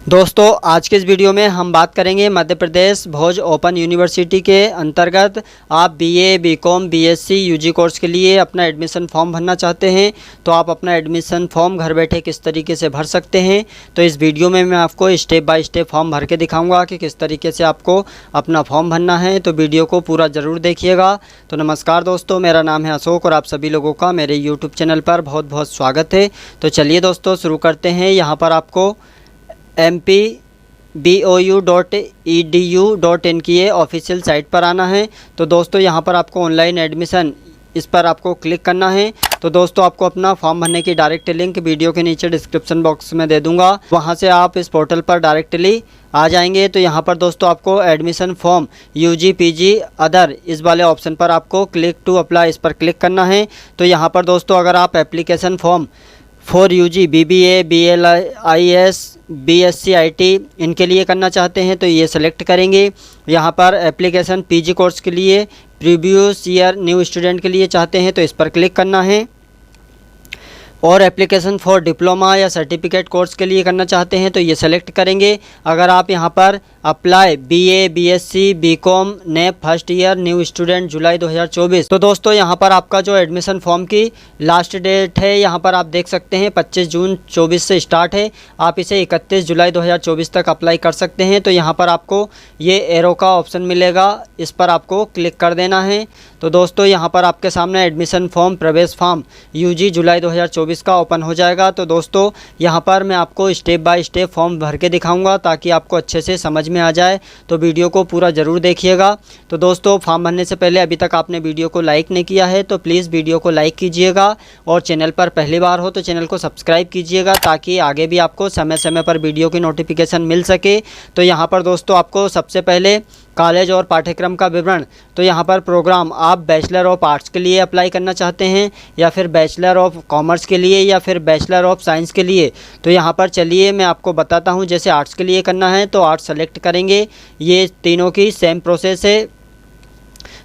दोस्तों आज के इस वीडियो में हम बात करेंगे मध्य प्रदेश भोज ओपन यूनिवर्सिटी के अंतर्गत आप BA, BCom, BSc, UG course के लिए अपना एडमिशन फॉर्म भरना चाहते हैं तो आप अपना एडमिशन फॉर्म घर बैठे किस तरीके से भर सकते हैं। तो इस वीडियो में मैं आपको स्टेप बाय स्टेप फॉर्म भर के दिखाऊंगा कि किस तरीके से आपको अपना फॉर्म भरना है। तो वीडियो को पूरा ज़रूर देखिएगा। तो नमस्कार दोस्तों, मेरा नाम है अशोक और आप सभी लोगों का मेरे यूट्यूब चैनल पर बहुत बहुत स्वागत है। तो चलिए दोस्तों शुरू करते हैं। यहाँ पर आपको mpbou.edu.in की ये ऑफिशियल साइट पर आना है। तो दोस्तों यहाँ पर आपको ऑनलाइन एडमिशन इस पर आपको क्लिक करना है। तो दोस्तों आपको अपना फॉर्म भरने की डायरेक्ट लिंक वीडियो के नीचे डिस्क्रिप्शन बॉक्स में दे दूंगा, वहाँ से आप इस पोर्टल पर डायरेक्टली आ जाएंगे। तो यहाँ पर दोस्तों आपको admission form UG, PG, other इस वाले ऑप्शन पर आपको क्लिक टू अप्लाई इस पर क्लिक करना है। तो यहाँ पर दोस्तों अगर आप application form for UG, BBA, BLIS, BSc IT इनके लिए करना चाहते हैं तो ये सेलेक्ट करेंगे। यहाँ पर एप्लीकेशन पीजी कोर्स के लिए, प्रीवियस ईयर न्यू स्टूडेंट के लिए चाहते हैं तो इस पर क्लिक करना है। और एप्लीकेशन फॉर डिप्लोमा या सर्टिफिकेट कोर्स के लिए करना चाहते हैं तो ये सेलेक्ट करेंगे। अगर आप यहाँ पर apply BA, BSc, BCom, NEP first year new student जुलाई 2024, तो दोस्तों यहाँ पर आपका जो एडमिशन फॉर्म की लास्ट डेट है यहाँ पर आप देख सकते हैं 25 जून 24 से स्टार्ट है। आप इसे 31 जुलाई 2024 तक अप्लाई कर सकते हैं। तो यहाँ पर आपको ये एरो का ऑप्शन मिलेगा, इस पर आपको क्लिक कर देना है। तो दोस्तों यहाँ पर आपके सामने एडमिशन फॉर्म, प्रवेश फॉर्म यूजी जुलाई 2024 का ओपन हो जाएगा। तो दोस्तों यहाँ पर मैं आपको स्टेप बाय स्टेप फॉर्म भर के दिखाऊंगा ताकि आपको अच्छे से समझ में आ जाए। तो वीडियो को पूरा ज़रूर देखिएगा। तो दोस्तों फॉर्म भरने से पहले अभी तक आपने वीडियो को लाइक नहीं किया है तो प्लीज़ वीडियो को लाइक कीजिएगा और चैनल पर पहली बार हो तो चैनल को सब्सक्राइब कीजिएगा ताकि आगे भी आपको समय समय पर वीडियो की नोटिफिकेशन मिल सके। तो यहाँ पर दोस्तों आपको सबसे पहले कॉलेज और पाठ्यक्रम का विवरण, तो यहाँ पर प्रोग्राम आप बैचलर ऑफ आर्ट्स के लिए अप्लाई करना चाहते हैं या फिर बैचलर ऑफ कॉमर्स के लिए या फिर बैचलर ऑफ साइंस के लिए। तो यहाँ पर चलिए मैं आपको बताता हूँ। जैसे आर्ट्स के लिए करना है तो आर्ट्स सेलेक्ट करेंगे, ये तीनों की सेम प्रोसेस है।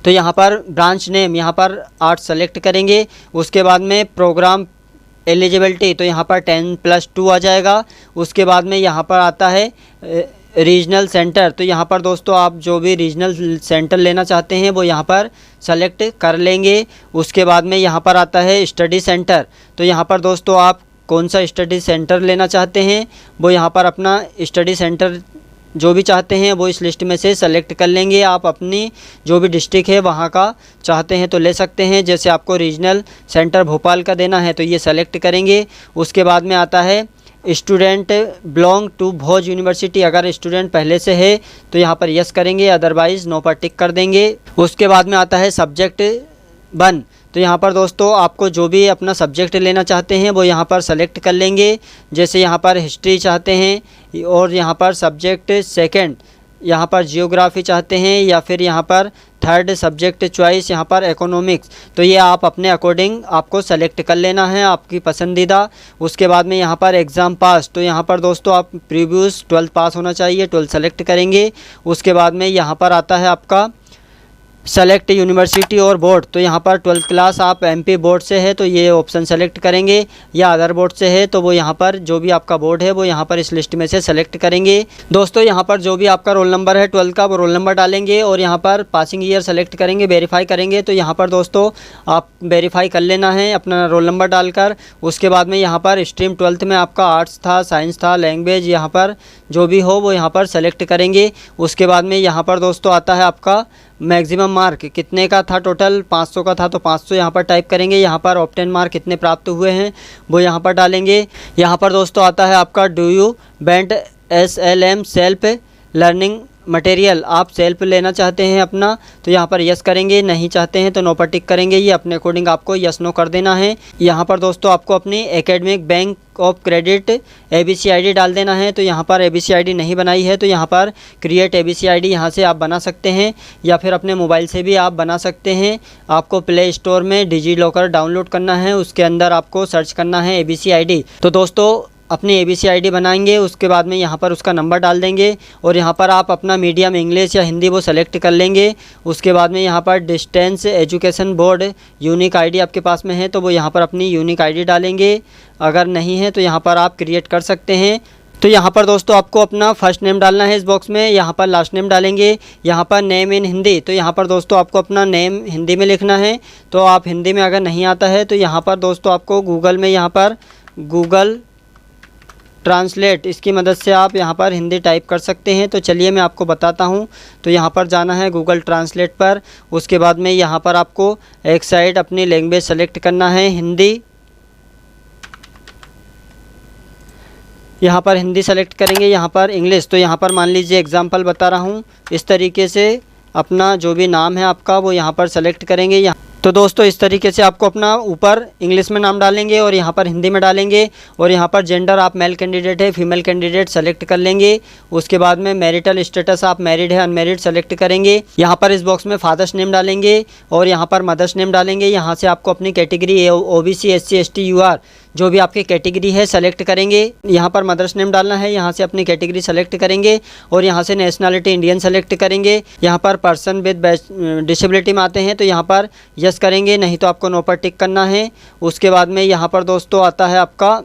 तो यहाँ पर ब्रांच नेम यहाँ पर आर्ट्स सेलेक्ट करेंगे। उसके बाद में प्रोग्राम एलिजिबिलिटी, तो यहाँ पर 10+2 आ जाएगा। उसके बाद में यहाँ पर आता है रीजनल सेंटर, तो यहाँ पर दोस्तों आप जो भी रीजनल सेंटर लेना चाहते हैं वो यहाँ पर सेलेक्ट कर लेंगे। उसके बाद में यहाँ पर आता है स्टडी सेंटर, तो यहाँ पर दोस्तों आप कौन सा स्टडी सेंटर लेना चाहते हैं वो यहाँ पर अपना स्टडी सेंटर जो भी चाहते हैं वो इस लिस्ट में से सेलेक्ट कर लेंगे। आप अपनी जो भी डिस्ट्रिक्ट है वहाँ का चाहते हैं तो ले सकते हैं। जैसे आपको रीजनल सेंटर भोपाल का देना है तो ये सेलेक्ट करेंगे। उसके बाद में आता है student belong to Bhoj university, अगर स्टूडेंट पहले से है तो यहाँ पर यस करेंगे, अदरवाइज़ नो पर टिक कर देंगे। उसके बाद में आता है सब्जेक्ट 1, तो यहाँ पर दोस्तों आपको जो भी अपना सब्जेक्ट लेना चाहते हैं वो यहाँ पर सेलेक्ट कर लेंगे। जैसे यहाँ पर हिस्ट्री चाहते हैं और यहाँ पर सब्जेक्ट 2 यहाँ पर जियोग्राफी चाहते हैं या फिर यहाँ पर 3rd सब्जेक्ट चॉइस यहाँ पर इकोनॉमिक्स, तो ये आप अपने अकॉर्डिंग आपको सेलेक्ट कर लेना है आपकी पसंदीदा। उसके बाद में यहाँ पर एग्ज़ाम पास, तो यहाँ पर दोस्तों आप प्रीवियस 12th पास होना चाहिए, 12th सेलेक्ट करेंगे। उसके बाद में यहाँ पर आता है आपका सेलेक्ट यूनिवर्सिटी और बोर्ड, तो यहाँ पर 12th क्लास आप एमपी बोर्ड से है तो ये ऑप्शन सेलेक्ट करेंगे, या अदर बोर्ड से है तो वो यहाँ पर जो भी आपका बोर्ड है वो यहाँ पर इस लिस्ट में से सेलेक्ट करेंगे। दोस्तों यहाँ पर जो भी आपका रोल नंबर है 12th का वो रोल नंबर डालेंगे और यहाँ पर पासिंग ईयर सेलेक्ट करेंगे, वेरीफाई करेंगे। तो यहाँ पर दोस्तों आप वेरीफाई कर लेना है अपना रोल नंबर डालकर। उसके बाद में यहाँ पर स्ट्रीम 12th में आपका आर्ट्स था, साइंस था, लैंग्वेज यहाँ पर जो भी हो वो यहाँ पर सेलेक्ट करेंगे। उसके बाद में यहाँ पर दोस्तों आता है आपका मैक्सिमम मार्क कितने का था, टोटल 500 का था तो 500 यहाँ पर टाइप करेंगे। यहाँ पर ऑब्टेन मार्क कितने प्राप्त हुए हैं वो यहाँ पर डालेंगे। यहाँ पर दोस्तों आता है आपका do you bent SLM self learning material, आप सेल्फ लेना चाहते हैं अपना तो यहाँ पर यस करेंगे, नहीं चाहते हैं तो नो पर टिक करेंगे। ये अपने अकॉर्डिंग आपको यस नो कर देना है। यहाँ पर दोस्तों आपको अपनी academic bank of credit ABC ID डाल देना है। तो यहाँ पर ABC ID नहीं बनाई है तो यहाँ पर क्रिएट ABC ID यहाँ से आप बना सकते हैं या फिर अपने मोबाइल से भी आप बना सकते हैं। आपको प्ले स्टोर में डिजी लॉकर डाउनलोड करना है, उसके अंदर आपको सर्च करना है ABC ID। तो दोस्तों अपनी ABC ID बनाएंगे, उसके बाद में यहाँ पर उसका नंबर डाल देंगे और यहाँ पर आप अपना मीडियम इंग्लिश या हिंदी वो सेलेक्ट कर लेंगे। उसके बाद में यहाँ पर distance education board unique ID आपके पास में है तो वो यहाँ पर अपनी यूनिक ID डालेंगे, अगर नहीं है तो यहाँ पर आप क्रिएट कर सकते हैं। तो यहाँ पर दोस्तों आपको अपना फर्स्ट नेम डालना है इस बॉक्स में, यहाँ पर लास्ट नेम डालेंगे, यहाँ पर नेम इन हिंदी। तो यहाँ पर दोस्तों आपको अपना नेम हिंदी में लिखना है। तो आप हिंदी में अगर नहीं आता है तो यहाँ पर दोस्तों आपको गूगल में यहाँ पर गूगल ट्रांसलेट इसकी मदद से आप यहाँ पर हिंदी टाइप कर सकते हैं। तो चलिए मैं आपको बताता हूँ। तो यहाँ पर जाना है गूगल ट्रांसलेट पर, उसके बाद में यहाँ पर आपको एक साइड अपनी लैंग्वेज सेलेक्ट करना है हिंदी। यहाँ पर हिंदी सेलेक्ट करेंगे, यहाँ पर इंग्लिश। तो यहाँ पर मान लीजिए एग्जाम्पल बता रहा हूँ, इस तरीके से अपना जो भी नाम है आपका वो यहाँ पर सेलेक्ट करेंगे। यहाँ तो दोस्तों इस तरीके से आपको अपना ऊपर इंग्लिश में नाम डालेंगे और यहाँ पर हिंदी में डालेंगे। और यहाँ पर जेंडर आप मेल कैंडिडेट है फीमेल कैंडिडेट सेलेक्ट कर लेंगे। उसके बाद में मैरिटल स्टेटस आप मैरिड है अनमैरिड सेलेक्ट करेंगे। यहाँ पर इस बॉक्स में फादर्स नेम डालेंगे और यहाँ पर मदर्स नेम डालेंगे। यहाँ से आपको अपनी category OBC SC ST UR जो भी आपकी कैटेगरी है सेलेक्ट करेंगे। यहाँ पर मदर्स नेम डालना है, यहाँ से अपनी कैटेगरी सेलेक्ट करेंगे और यहाँ से नेशनलिटी इंडियन सेलेक्ट करेंगे। यहाँ पर पर्सन विद डिसेबिलिटी में आते हैं तो यहाँ पर यस करेंगे, नहीं तो आपको नो पर टिक करना है। उसके बाद में यहाँ पर दोस्तों आता है आपका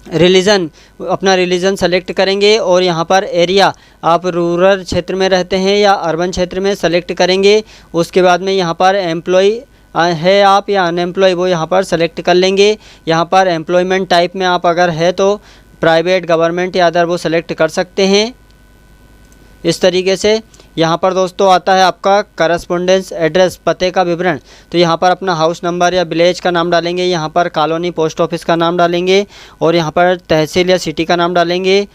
रिलीजन, अपना रिलीजन सेलेक्ट करेंगे और यहाँ पर एरिया आप रूरल क्षेत्र में रहते हैं या अर्बन क्षेत्र में सेलेक्ट करेंगे। उसके बाद में यहाँ पर एम्प्लॉय है आप या अनएम्प्लॉय वो यहाँ पर सेलेक्ट कर लेंगे। यहाँ पर एम्प्लॉयमेंट टाइप में आप अगर है तो प्राइवेट गवर्नमेंट या अदर वो सेलेक्ट कर सकते हैं इस तरीके से। यहाँ पर दोस्तों आता है आपका करस्पोंडेंस एड्रेस, पते का विवरण। तो यहाँ पर अपना हाउस नंबर या विलेज का नाम डालेंगे, यहाँ पर कॉलोनी पोस्ट ऑफिस का नाम डालेंगे और यहाँ पर तहसील या सिटी का नाम डालेंगे।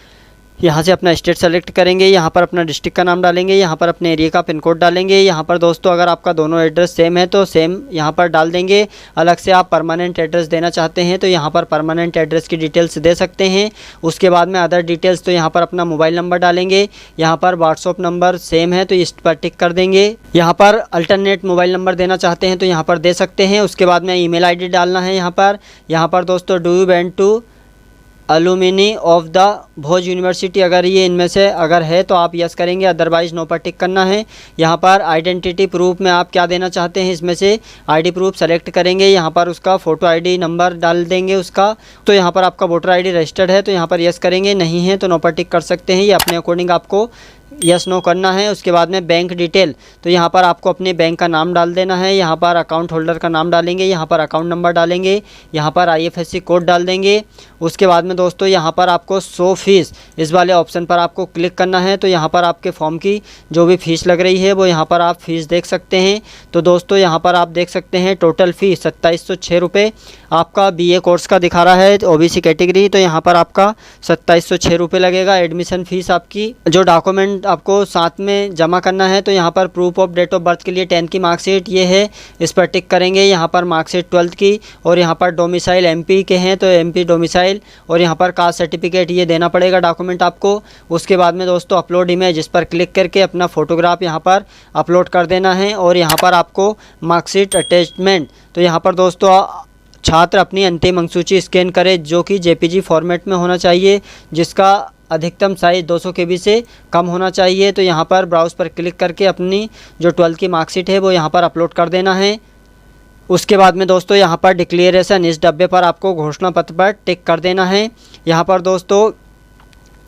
यहाँ से अपना स्टेट सेलेक्ट करेंगे, यहाँ पर अपना डिस्ट्रिक्ट का नाम डालेंगे, यहाँ पर अपने एरिया का पिन कोड डालेंगे। यहाँ पर दोस्तों अगर आपका दोनों एड्रेस सेम है तो सेम यहाँ पर डाल देंगे। अलग से आप परमानेंट एड्रेस देना चाहते हैं तो यहाँ पर परमानेंट एड्रेस की डिटेल्स दे सकते हैं। उसके बाद में अदर डिटेल्स तो यहाँ पर अपना मोबाइल नंबर डालेंगे। यहाँ पर व्हाट्सअप नंबर सेम है तो इस पर टिक कर देंगे। यहाँ पर अल्टरनेट मोबाइल नंबर देना चाहते हैं तो यहाँ पर दे सकते हैं। उसके बाद में ईमेल ID डालना है। यहाँ पर दोस्तों do you went to alumni of the Bhoj university, अगर ये इनमें से अगर है तो आप यस करेंगे, अदरवाइज नो पर टिक करना है। यहाँ पर आइडेंटिटी प्रूफ में आप क्या देना चाहते हैं, इसमें से ID प्रूफ सेलेक्ट करेंगे। यहाँ पर उसका फ़ोटो ID नंबर डाल देंगे उसका। तो यहाँ पर आपका वोटर ID रजिस्टर्ड है तो यहाँ पर यस करेंगे, नहीं है तो नो पर टिक कर सकते हैं। ये अपने अकॉर्डिंग आपको यस नो करना है। उसके बाद में बैंक डिटेल, तो यहाँ पर आपको अपने बैंक का नाम डाल देना है। यहाँ पर अकाउंट होल्डर का नाम डालेंगे, यहाँ पर अकाउंट नंबर डालेंगे, यहाँ पर IFSC कोड डाल देंगे। उसके बाद में दोस्तों यहाँ पर आपको शो फीस इस वाले ऑप्शन पर आपको क्लिक करना है। तो यहाँ पर आपके फॉर्म की जो भी फ़ीस लग रही है वो यहाँ पर आप फ़ीस देख सकते हैं। तो दोस्तों यहाँ पर आप देख सकते हैं टोटल फ़ीस 2706 रुपये आपका BA कोर्स का दिखा रहा है OBC कैटेगरी। तो यहाँ पर आपका 2706 रुपये लगेगा एडमिशन फ़ीस आपकी। जो डॉक्यूमेंट आपको साथ में जमा करना है तो यहाँ पर proof of date of birth के लिए 10 की मार्कशीट ये है, इस पर टिक करेंगे। यहाँ पर मार्कशीट 12th की और यहाँ पर डोमिसाइल MP के हैं तो MP डोमिसाइल और यहाँ पर कास्ट सर्टिफिकेट ये देना पड़ेगा डॉक्यूमेंट आपको। उसके बाद में दोस्तों अपलोड इमेज, इस पर क्लिक करके अपना फ़ोटोग्राफ यहाँ पर अपलोड कर देना है। और यहाँ पर आपको मार्कशीट अटैचमेंट, तो यहाँ पर दोस्तों छात्र अपनी अंतिम अंकसूची स्कैन करे जो कि JPG फॉर्मेट में होना चाहिए, जिसका अधिकतम साइज़ 200 KB से कम होना चाहिए। तो यहाँ पर ब्राउज़ पर क्लिक करके अपनी जो 12th की मार्कशीट है वो यहाँ पर अपलोड कर देना है। उसके बाद में दोस्तों यहाँ पर डिक्लेरेशन, इस डब्बे पर आपको घोषणा पत्र पर टिक कर देना है। यहाँ पर दोस्तों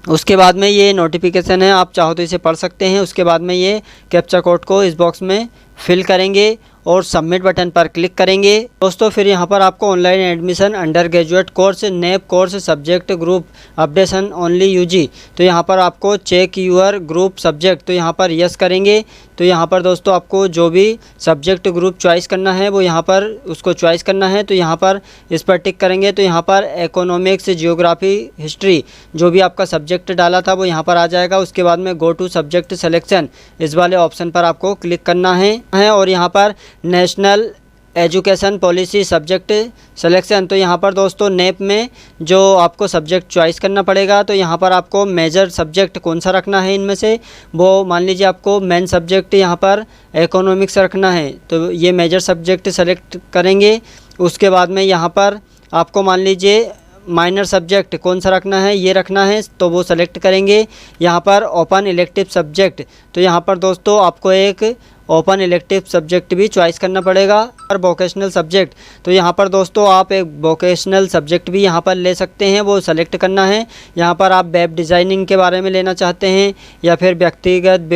उसके बाद में ये नोटिफिकेशन है, आप चाहो तो इसे पढ़ सकते हैं। उसके बाद में ये कैप्चा कोड को इस बॉक्स में फिल करेंगे और सबमिट बटन पर क्लिक करेंगे। दोस्तों फिर यहाँ पर आपको online admission undergraduate course NEP course subject group updation only UG, तो यहाँ पर आपको चेक यूर ग्रुप सब्जेक्ट, तो यहाँ पर यस करेंगे। तो यहाँ पर दोस्तों आपको जो भी सब्जेक्ट ग्रुप चॉइस करना है वो यहाँ पर उसको चॉइस करना है। तो यहाँ पर इस पर टिक करेंगे। तो यहाँ पर इकोनॉमिक्स, जियोग्राफी, हिस्ट्री जो भी आपका सब्जेक्ट डाला था वो यहाँ पर आ जाएगा। उसके बाद में गो टू सब्जेक्ट सिलेक्शन इस वाले ऑप्शन पर आपको क्लिक करना है और यहाँ पर national education policy subject selection, तो यहाँ पर दोस्तों नेप में जो आपको सब्जेक्ट चॉइस करना पड़ेगा। तो यहाँ पर आपको मेजर सब्जेक्ट कौन सा रखना है इनमें से, वो मान लीजिए आपको मेन सब्जेक्ट यहाँ पर इकोनॉमिक्स रखना है तो ये मेजर सब्जेक्ट सेलेक्ट करेंगे। उसके बाद में यहाँ पर आपको मान लीजिए माइनर सब्जेक्ट कौन सा रखना है, ये रखना है तो वो सेलेक्ट करेंगे। यहाँ पर ओपन इलेक्टिव सब्जेक्ट, तो यहाँ पर दोस्तों आपको एक ओपन इलेक्टिव सब्जेक्ट भी चॉइस करना पड़ेगा। और वोकेशनल सब्जेक्ट, तो यहाँ पर दोस्तों आप एक वोकेशनल सब्जेक्ट भी यहाँ पर ले सकते हैं, वो सेलेक्ट करना है। यहाँ पर आप वेब डिज़ाइनिंग के बारे में लेना चाहते हैं या फिर व्यक्तिगत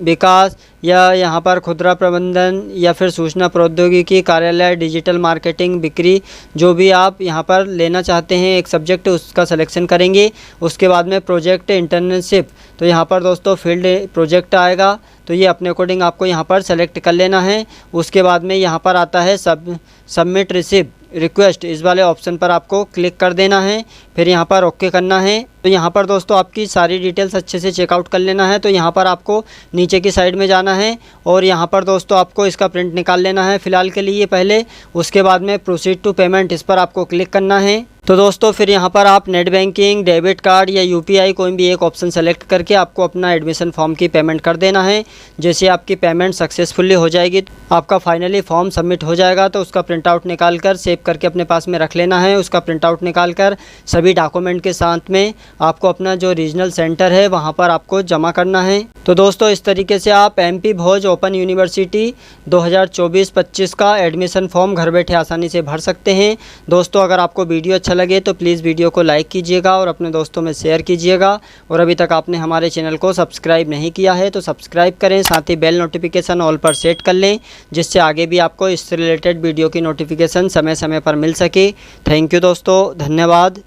विकास या यहाँ पर खुदरा प्रबंधन या फिर सूचना प्रौद्योगिकी, कार्यालय, डिजिटल मार्केटिंग, बिक्री, जो भी आप यहाँ पर लेना चाहते हैं एक सब्जेक्ट, उसका सिलेक्शन करेंगे। उसके बाद में प्रोजेक्ट इंटर्नशिप, तो यहाँ पर दोस्तों फील्ड प्रोजेक्ट आएगा, तो ये अपने अकॉर्डिंग आपको यहाँ पर सेलेक्ट कर लेना है। उसके बाद में यहाँ पर आता है सबमिट रिसिप्ट रिक्वेस्ट, इस वाले ऑप्शन पर आपको क्लिक कर देना है, फिर यहाँ पर ओके करना है। तो यहाँ पर दोस्तों आपकी सारी डिटेल्स अच्छे से चेकआउट कर लेना है। तो यहाँ पर आपको नीचे की साइड में जाना है और यहाँ पर दोस्तों आपको इसका प्रिंट निकाल लेना है फ़िलहाल के लिए पहले। उसके बाद में प्रोसीड टू पेमेंट, इस पर आपको क्लिक करना है। तो दोस्तों फिर यहाँ पर आप नेट बैंकिंग, डेबिट कार्ड या यूपीआई कोई भी एक ऑप्शन सेलेक्ट करके आपको अपना एडमिशन फॉर्म की पेमेंट कर देना है। जैसे आपकी पेमेंट सक्सेसफुली हो जाएगी, आपका फाइनली फॉर्म सबमिट हो जाएगा, तो उसका प्रिंट आउट निकाल कर सेव करके अपने पास में रख लेना है। उसका प्रिंट आउट निकाल कर सभी डॉक्यूमेंट के साथ में आपको अपना जो रीजनल सेंटर है वहाँ पर आपको जमा करना है। तो दोस्तों इस तरीके से आप MP भोज ओपन यूनिवर्सिटी 2024-25 का एडमिशन फॉर्म घर बैठे आसानी से भर सकते हैं। दोस्तों अगर आपको वीडियो अच्छा लगे तो प्लीज़ वीडियो को लाइक कीजिएगा और अपने दोस्तों में शेयर कीजिएगा। और अभी तक आपने हमारे चैनल को सब्सक्राइब नहीं किया है तो सब्सक्राइब करें, साथ ही बेल नोटिफिकेशन ऑल पर सेट कर लें, जिससे आगे भी आपको इससे रिलेटेड वीडियो की नोटिफिकेशन समय समय पर मिल सके। थैंक यू दोस्तों, धन्यवाद।